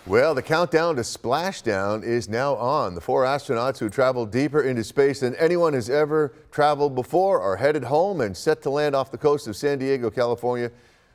Well, the countdown to splashdown is now on. The 4 astronauts who traveled deeper into space than anyone has ever traveled before are headed home and set to land off the coast of San Diego, California,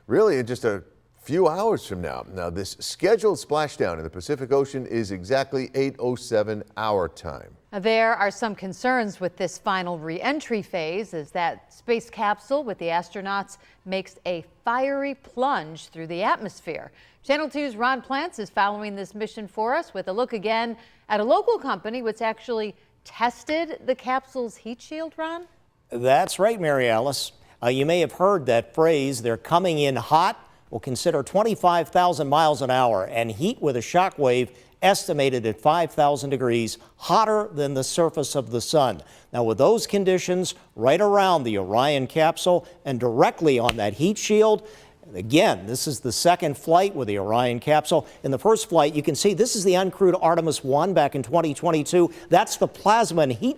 really in just a few hours from now. Now, this scheduled splashdown in the Pacific Ocean is exactly 8:07 our time. There are some concerns with this final re-entry phase as that space capsule with the astronauts makes a fiery plunge through the atmosphere. Channel 2's Ron Plants is following this mission for us with a look again at a local company which actually tested the capsule's heat shield, Ron? That's right, Mary Alice. You may have heard that phrase, they're coming in hot. We'll consider 25,000 miles an hour and heat with a shock wave estimated at 5,000 degrees hotter than the surface of the sun. Now, with those conditions right around the Orion capsule and directly on that heat shield, again, this is the second flight with the Orion capsule. In the first flight, you can see this is the uncrewed Artemis I back in 2022. That's the plasma and heat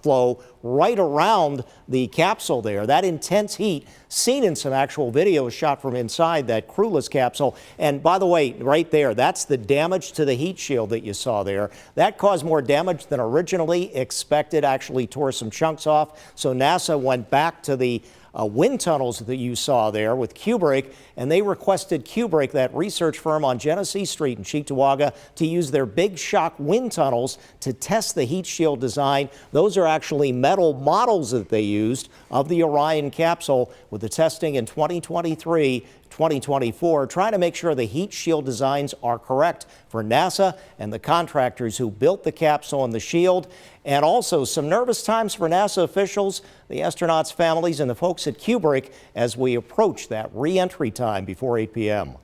flow right around the capsule there. That intense heat seen in some actual video shot from inside that crewless capsule. And by the way, right there, that's the damage to the heat shield that you saw there. That caused more damage than originally expected, actually tore some chunks off. So NASA went back to the wind tunnels that you saw there with Kubrick, and they requested Kubrick, that research firm on Genesee Street in Cheektowaga, to use their big shock wind tunnels to test the heat shield design. Those are actually metal models that they used of the Orion capsule, with the testing in 2023, 2024, trying to make sure the heat shield designs are correct for NASA and the contractors who built the capsule and the shield. And also some nervous times for NASA officials, the astronauts' families, and the folks at Kubrick as we approach that re-entry time before 8 p.m.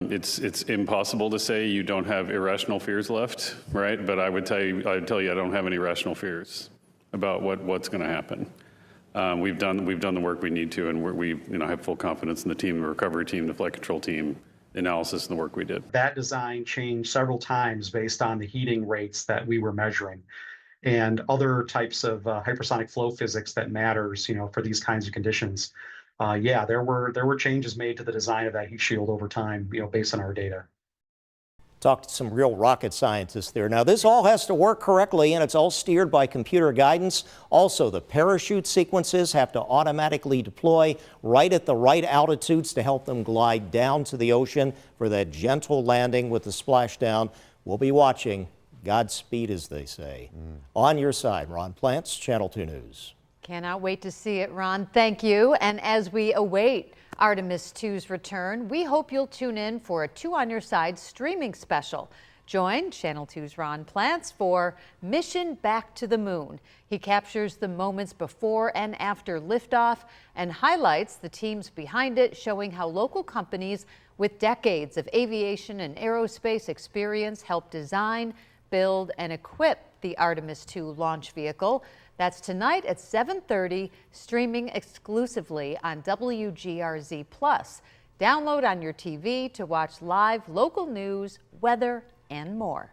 It's impossible to say you don't have irrational fears left, right? But I'd tell you I don't have any irrational fears about what's going to happen. We've done the work we need to, and we have full confidence in the team, the recovery team, the flight control team, the analysis, and the work we did. That design changed several times based on the heating rates that we were measuring, and other types of hypersonic flow physics that matters, for these kinds of conditions. Yeah, there were changes made to the design of that heat shield over time, based on our data. Talked to some real rocket scientists there. Now, this all has to work correctly, and it's all steered by computer guidance. Also, the parachute sequences have to automatically deploy right at the right altitudes to help them glide down to the ocean for that gentle landing with the splashdown. We'll be watching. Godspeed, as they say. On your side, Ron Plants, Channel 2 News. Cannot wait to see it, Ron. Thank you. And as we await Artemis II's return, we hope you'll tune in for a 2 on Your Side streaming special. Join Channel 2's Ron Plants for Mission Back to the Moon. He captures the moments before and after liftoff and highlights the teams behind it, showing how local companies with decades of aviation and aerospace experience helped design, build, and equip the Artemis II launch vehicle. That's tonight at 7:30, streaming exclusively on WGRZ+. Download on your TV to watch live local news, weather, and more.